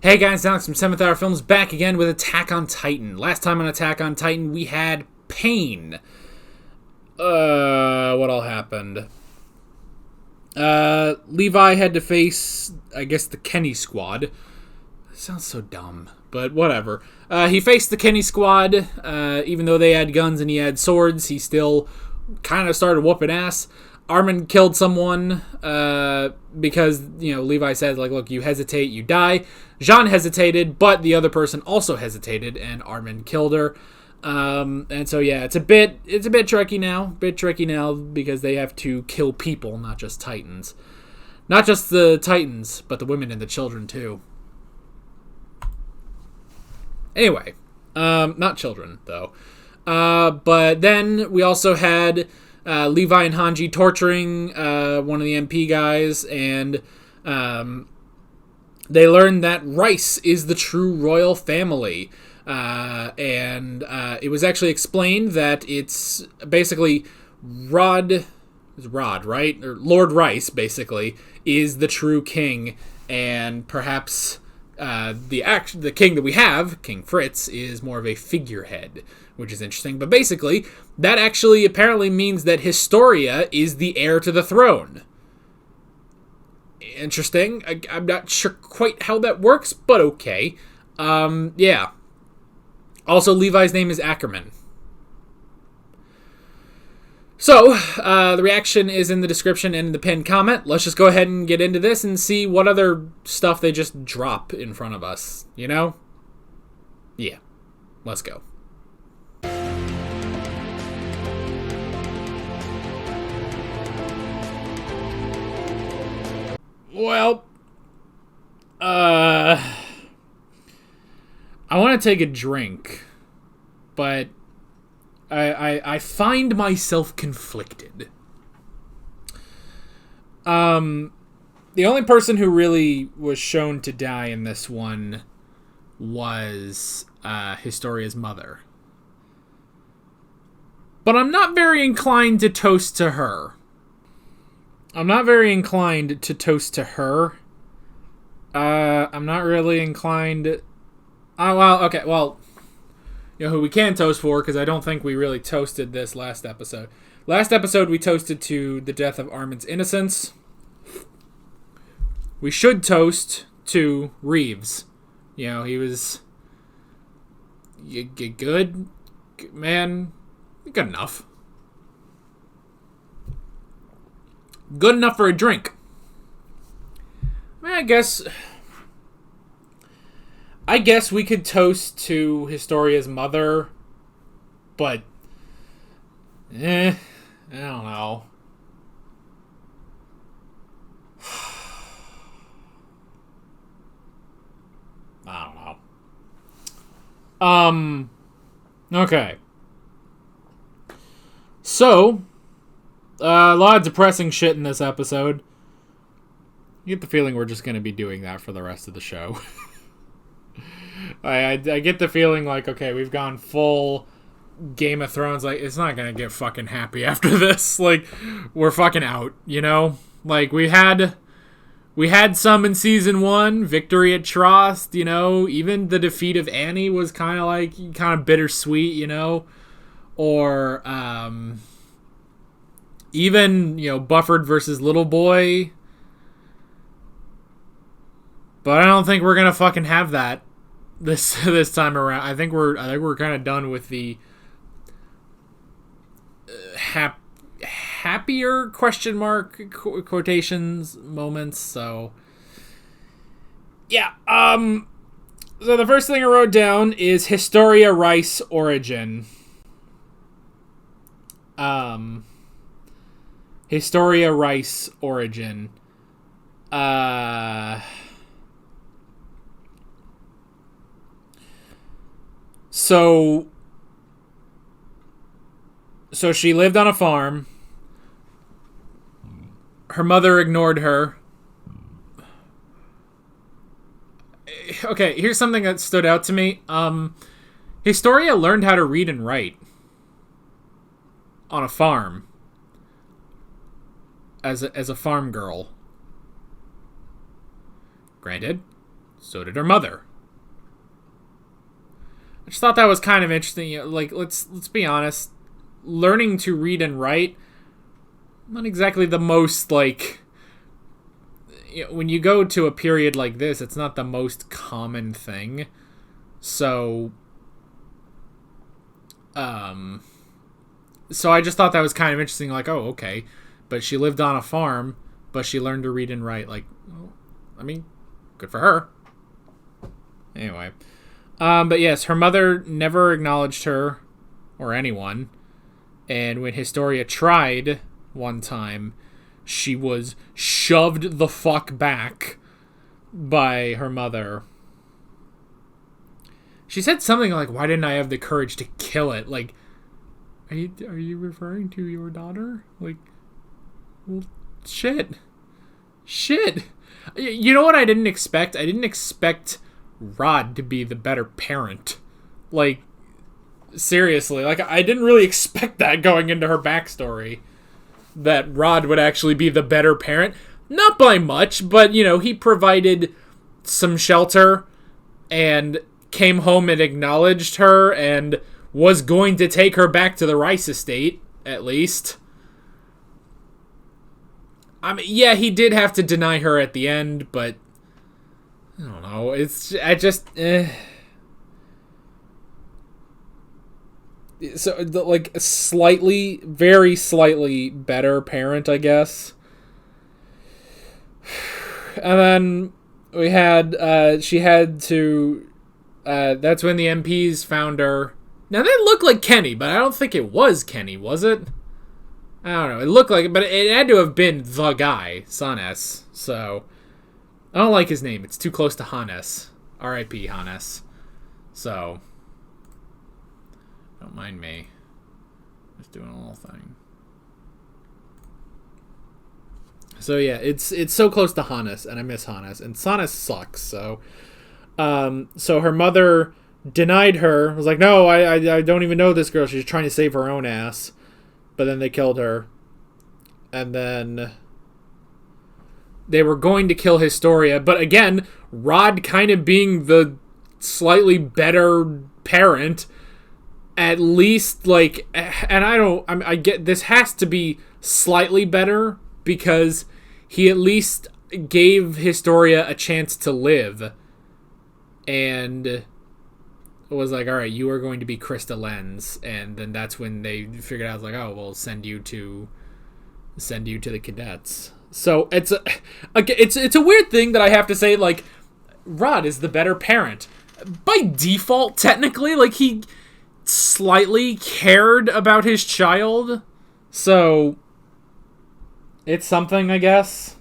Hey guys, Alex from 7th Hour Films back again with Attack on Titan. Last time on Attack on Titan, we had Pain. What all happened? Levi had to face, I guess, the Kenny Squad. That sounds so dumb, but whatever. He faced the Kenny Squad. Even though they had guns and he had swords, he still kind of started whooping ass. Armin killed someone because, Levi said, look, you hesitate, you die. Jean hesitated, but the other person also hesitated, and Armin killed her. And so, yeah, it's a bit tricky now. Because they have to kill people, not just Titans. Not just the Titans, but the women and the children, too. Anyway, not children, though. But then we also had Levi and Hanji torturing one of the MP guys, and they learned that Rice is the true royal family. And it was actually explained that it's basically Rod, right? Or Lord Rice, basically, is the true king, and perhaps the king that we have, King Fritz, is more of a figurehead, which is interesting. But basically, that actually apparently means that Historia is the heir to the throne. Interesting. I'm not sure quite how that works, but okay. Yeah. Also, Levi's name is Ackerman. So, the reaction is in the description and in the pinned comment. Let's just go ahead and get into this and see what other stuff they just drop in front of us, Yeah. Let's go. Well, I want to take a drink, but I find myself conflicted. The only person who really was shown to die in this one was Historia's mother. But I'm not very inclined to toast to her. I'm not really inclined. Oh, well, okay, well, who we can toast for, because I don't think we really toasted this last episode. Last episode, we toasted to the death of Armin's innocence. We should toast to Reeves. He was good, man, good enough. Good enough for a drink. I guess we could toast to Historia's mother, but I don't know. I don't know. Okay. So, a lot of depressing shit in this episode. You get the feeling we're just going to be doing that for the rest of the show. I get the feeling okay, we've gone full Game of Thrones. It's not going to get fucking happy after this. We're fucking out, We had some in season 1, victory at Trost, even the defeat of Annie was kind of bittersweet, Or, even, Bufford versus Little Boy. But I don't think we're gonna fucking have that this time around. I think we're kind of done with the happier question mark quotations moments. So yeah. So the first thing I wrote down is Historia Rice origin. Historia Rice origin. So she lived on a farm. Her mother ignored her. Okay, here's something that stood out to me. Historia learned how to read and write on a farm as a farm girl. Granted, So did her mother. I just thought that was kind of interesting. You know, like, let's be honest. Learning to read and write, not exactly the most, like... You know, when you go to a period like this, it's not the most common thing. So... So I just thought that was kind of interesting. Like, oh, okay. But she lived on a farm, but she learned to read and write. Like, well, I mean, good for her. Anyway. But yes, her mother never acknowledged her or anyone. And when Historia tried one time, she was shoved the fuck back by her mother. She said something like, why didn't I have the courage to kill it? Like, are you referring to your daughter? Like, well, shit. You know what I didn't expect? I didn't expect Rod to be the better parent. Like, seriously. Like, I didn't really expect that going into her backstory. That Rod would actually be the better parent. Not by much, but, you know, he provided some shelter and came home and acknowledged her and was going to take her back to the Rice estate, at least. I mean, yeah, he did have to deny her at the end, but I don't know. So, like, slightly, very slightly better parent, I guess. And then we had, she had to, that's when the MPs found her. Now, that looked like Kenny, but I don't think it was Kenny, was it? I don't know. It looked like it, but it had to have been the guy, Sannes. So, I don't like his name. It's too close to Hannes. R.I.P. Hannes. So, don't mind me. Just doing a little thing. So, yeah, it's so close to Hannes, and I miss Hannes. And Sannes sucks, so... So her mother denied her. Was like, no, I don't even know this girl. She's trying to save her own ass. But then they killed her. And then they were going to kill Historia. But again, Rod kind of being the slightly better parent. At least, like, and I get, this has to be slightly better because he at least gave Historia a chance to live. And was like, all right, you are going to be Krista Lenz. And then that's when they figured out, like, oh, we'll send you to the cadets. So it's a weird thing that I have to say, like, Rod is the better parent. By default, technically, like, he slightly cared about his child. So it's something, I guess.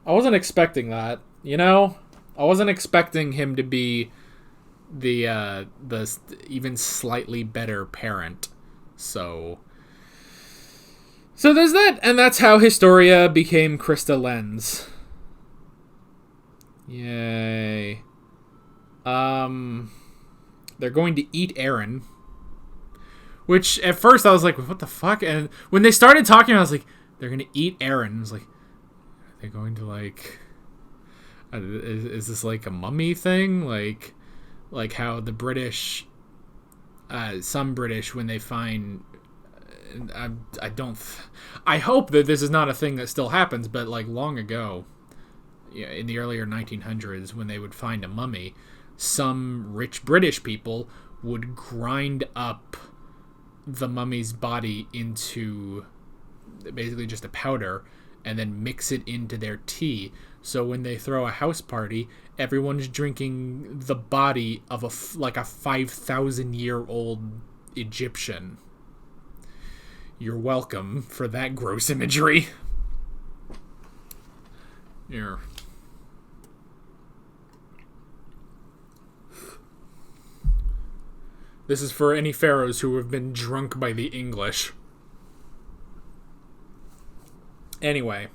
I wasn't expecting that, you know? I wasn't expecting him to be the even slightly better parent. So there's that, and that's how Historia became Krista Lenz. Yay. They're going to eat Aaron. Which, at first, I was like, what the fuck? And when they started talking, I was like, they're going to eat Aaron. I was like, are they going to, like... Is this like a mummy thing? Like how the British, some British, when they find, I hope that this is not a thing that still happens, but like long ago, in the earlier 1900s, when they would find a mummy, some rich British people would grind up the mummy's body into basically just a powder and then mix it into their tea. So when they throw a house party, everyone's drinking the body of a 5,000-year-old Egyptian. You're welcome for that gross imagery. Here. This is for any pharaohs who have been drunk by the English. Anyway.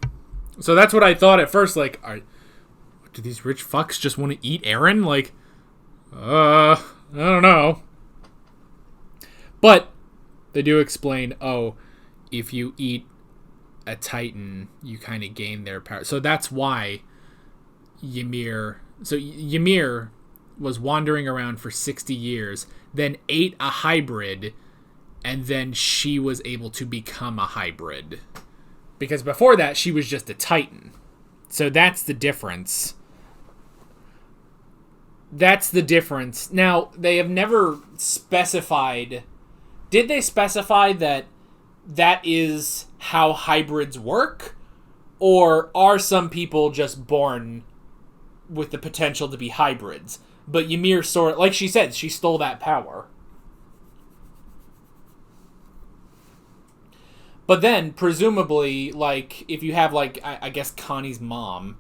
So that's what I thought at first, like, do these rich fucks just want to eat Aaron? Like, I don't know. But they do explain, if you eat a Titan, you kind of gain their power. So that's why Ymir So Ymir was wandering around for 60 years, then ate a hybrid, and then she was able to become a hybrid. Because before that, she was just a Titan. So that's the difference. That's the difference. Now, they have never specified... Did they specify that is how hybrids work? Or are some people just born with the potential to be hybrids? But Ymir like she said, she stole that power. But then, presumably, like, if you have, like, I guess Connie's mom,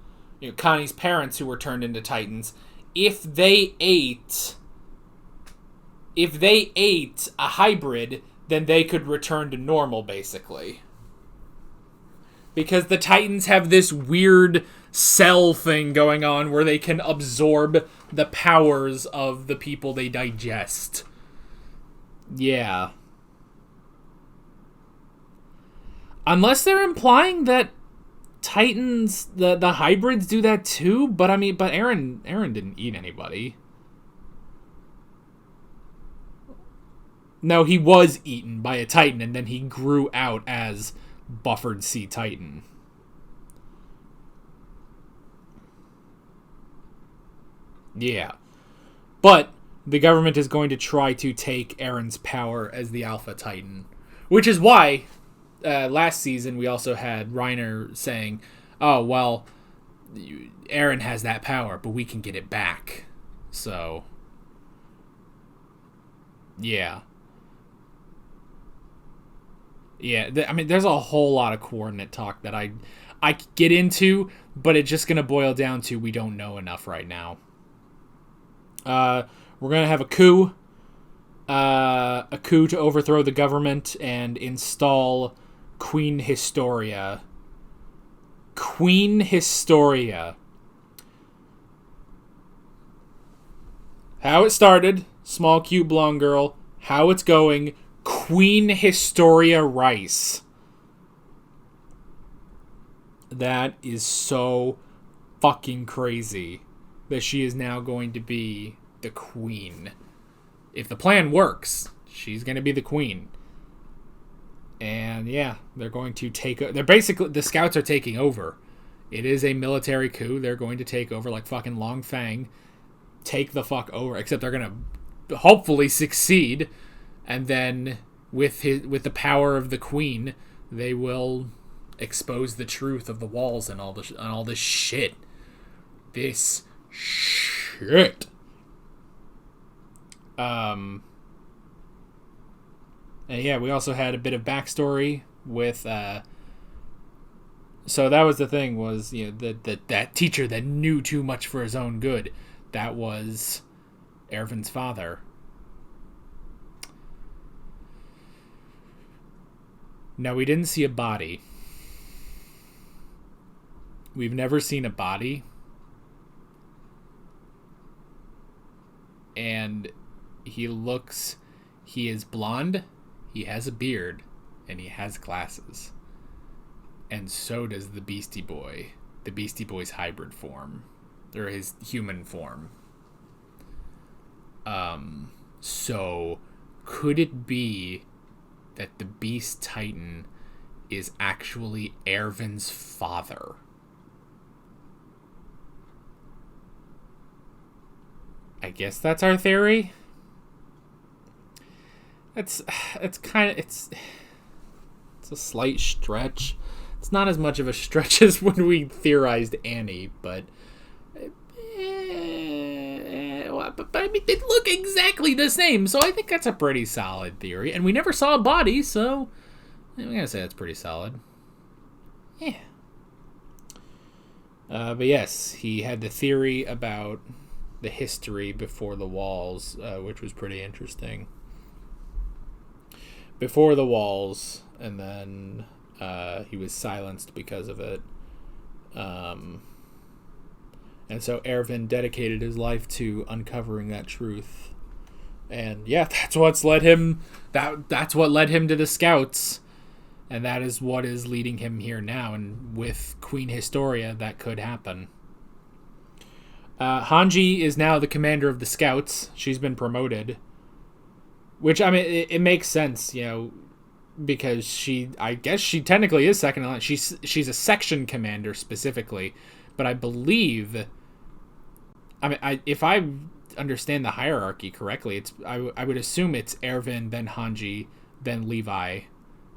Connie's parents who were turned into Titans, if they ate a hybrid, then they could return to normal, basically. Because the Titans have this weird cell thing going on where they can absorb the powers of the people they digest. Yeah. Unless they're implying that Titans, the hybrids do that too, but Eren didn't eat anybody. No, he was eaten by a Titan, and then he grew out as Buffered Sea Titan. Yeah. But the government is going to try to take Eren's power as the Alpha Titan. Which is why... last season, we also had Reiner saying, oh, well, Eren has that power, but we can get it back. So, yeah. Yeah, there's a whole lot of coordinate talk that I get into, but it's just going to boil down to we don't know enough right now. We're going to have a coup. A coup to overthrow the government and install Queen Historia. Queen Historia. How it started, small, cute, blonde girl. How it's going, Queen Historia Rice. That is so fucking crazy that she is now going to be the queen. If the plan works, she's going to be the queen. And yeah, they're going to the scouts are taking over. It is a military coup. They're going to take over like fucking Long Fang. Take the fuck over. Except they're going to hopefully succeed. And then with the power of the queen, they will expose the truth of the walls and all this shit. This shit. And yeah, we also had a bit of backstory with so that was the thing, was that teacher that knew too much for his own good. That was Erwin's father. No, we didn't see a body. We've never seen a body. And he is blonde, he has a beard, and he has glasses. And so does the Beastie Boy. The Beastie Boy's hybrid form. Or his human form. So could it be that the Beast Titan is actually Erwin's father? I guess that's our theory. It's a slight stretch. It's not as much of a stretch as when we theorized Annie, but I mean, they look exactly the same, so I think that's a pretty solid theory. And we never saw a body, so I'm gonna say that's pretty solid. Yeah. But yes, he had the theory about the history before the walls, which was pretty interesting. Before the walls, and then he was silenced because of it. And so Erwin dedicated his life to uncovering that truth. And yeah, that's what led him to the Scouts. And that is what is leading him here now. And with Queen Historia, that could happen. Hanji is now the commander of the Scouts. She's been promoted. Which, I mean, it makes sense, because I guess she technically is second in line. She's a section commander specifically, but I believe, if I understand the hierarchy correctly, I would assume it's Erwin, then Hanji, then Levi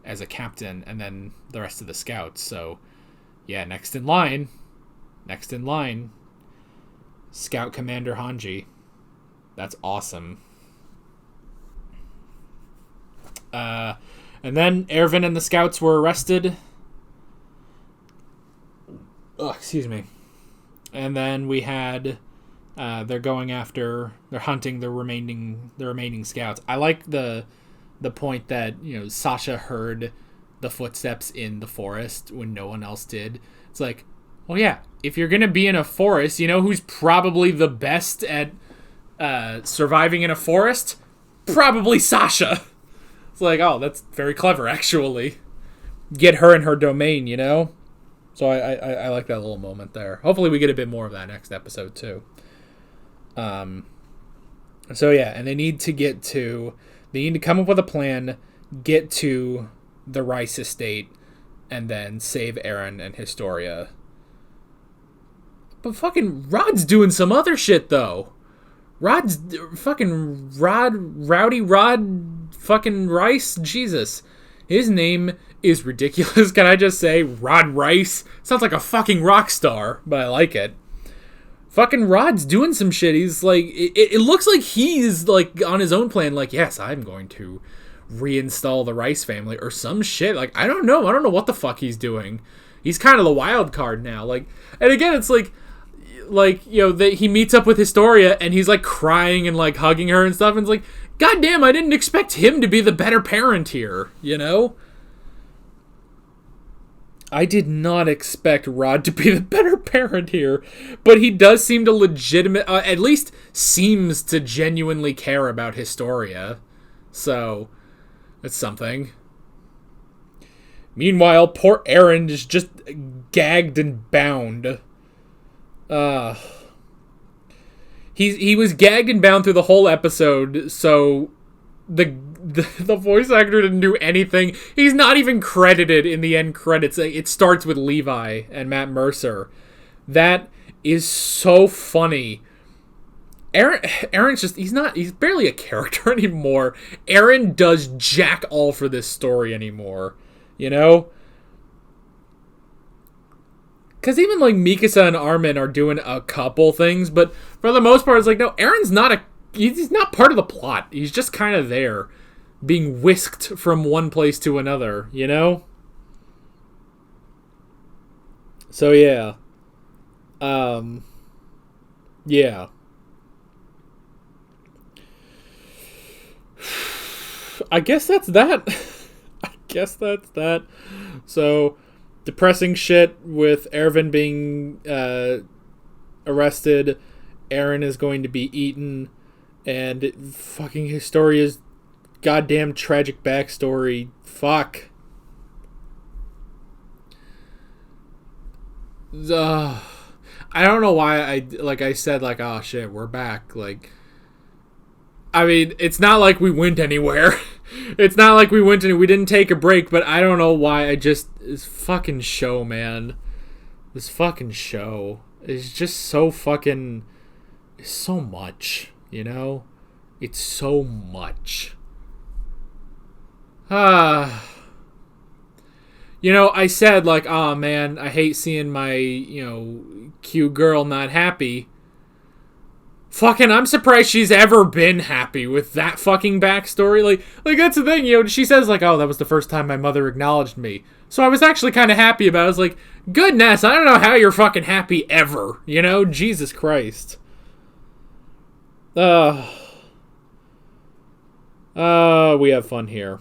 as a captain, and then the rest of the Scouts. So, yeah, next in line, Scout Commander Hanji. That's awesome. And then Erwin and the Scouts were arrested. Oh, excuse me. And then we had they're hunting the remaining Scouts. I like the point that Sasha heard the footsteps in the forest when no one else did. It's like, well, yeah, if you're gonna be in a forest, who's probably the best at surviving in a forest? Probably Sasha. It's like, oh, that's very clever, actually. Get her in her domain, So I like that little moment there. Hopefully we get a bit more of that next episode, too. So, yeah, and they need to come up with a plan, get to the Rice estate, and then save Eren and Historia. But fucking Rod's doing some other shit, though. Rowdy Rod fucking Rice? Jesus. His name is ridiculous. Can I just say Rod Rice? Sounds like a fucking rock star, but I like it. Fucking Rod's doing some shit. He's like, it looks like he's like on his own plan. Like, yes, I'm going to reinstall the Rice family or some shit. Like, I don't know what the fuck he's doing. He's kind of the wild card now. Like, and again, it's like he meets up with Historia and he's like crying and like hugging her and stuff. And it's like, God damn, I didn't expect him to be the better parent here, I did not expect Rod to be the better parent here, but he does seem to at least seems to genuinely care about Historia. So, it's something. Meanwhile, poor Eren is just gagged and bound. He was gagged and bound through the whole episode, so the voice actor didn't do anything. He's not even credited in the end credits. It starts with Levi and Matt Mercer. That is so funny. Eren's just, he's barely a character anymore. Eren does jack all for this story anymore, Because even, like, Mikasa and Armin are doing a couple things, but for the most part, it's like, no, Eren's he's not part of the plot. He's just kind of there, being whisked from one place to another, So, yeah. Yeah. I guess that's that. So, depressing shit with Erwin being arrested. Eren is going to be eaten. And fucking Historia's goddamn tragic backstory. Fuck. I don't know why I said, oh shit, we're back. I mean, it's not like we went anywhere. It's not like we didn't take a break, but I don't know why this fucking show, man. This fucking show is just so fucking, it's so much, It's so much. I said, oh man, I hate seeing my, cute girl not happy. Fucking, I'm surprised she's ever been happy with that fucking backstory. Like that's the thing, she says, oh, that was the first time my mother acknowledged me. So I was actually kind of happy about it. I was like, goodness, I don't know how you're fucking happy ever, Jesus Christ. We have fun here.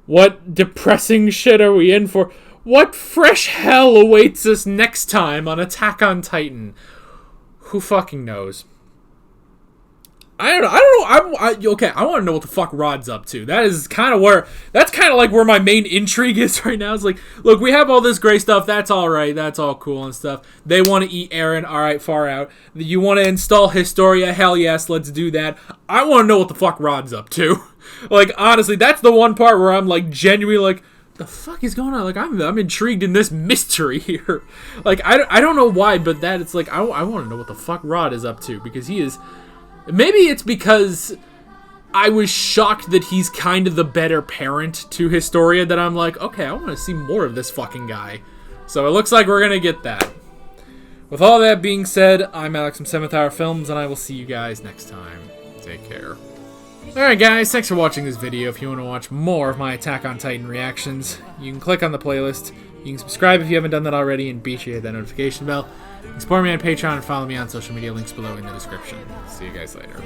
What depressing shit are we in for? What fresh hell awaits us next time on Attack on Titan? Who fucking knows? I don't know. Okay, I want to know what the fuck Rod's up to. That's kind of like where my main intrigue is right now. It's like, look, we have all this great stuff. That's all right. That's all cool and stuff. They want to eat Eren. All right, far out. You want to install Historia? Hell yes, let's do that. I want to know what the fuck Rod's up to. Like, honestly, that's the one part where I'm like genuinely like, the fuck is going on? Like, I'm intrigued in this mystery here. Like, I don't know why, but that it's like I want to know what the fuck Rod is up to, because he is. Maybe it's because I was shocked that he's kind of the better parent to Historia that I'm like, okay, I want to see more of this fucking guy. So it looks like we're going to get that. With all that being said, I'm Alex from 7th Hour Films, and I will see you guys next time. Take care. Alright guys, thanks for watching this video. If you want to watch more of my Attack on Titan reactions, you can click on the playlist. You can subscribe if you haven't done that already, and be sure to hit that notification bell. You can support me on Patreon and follow me on social media, links below in the description. See you guys later.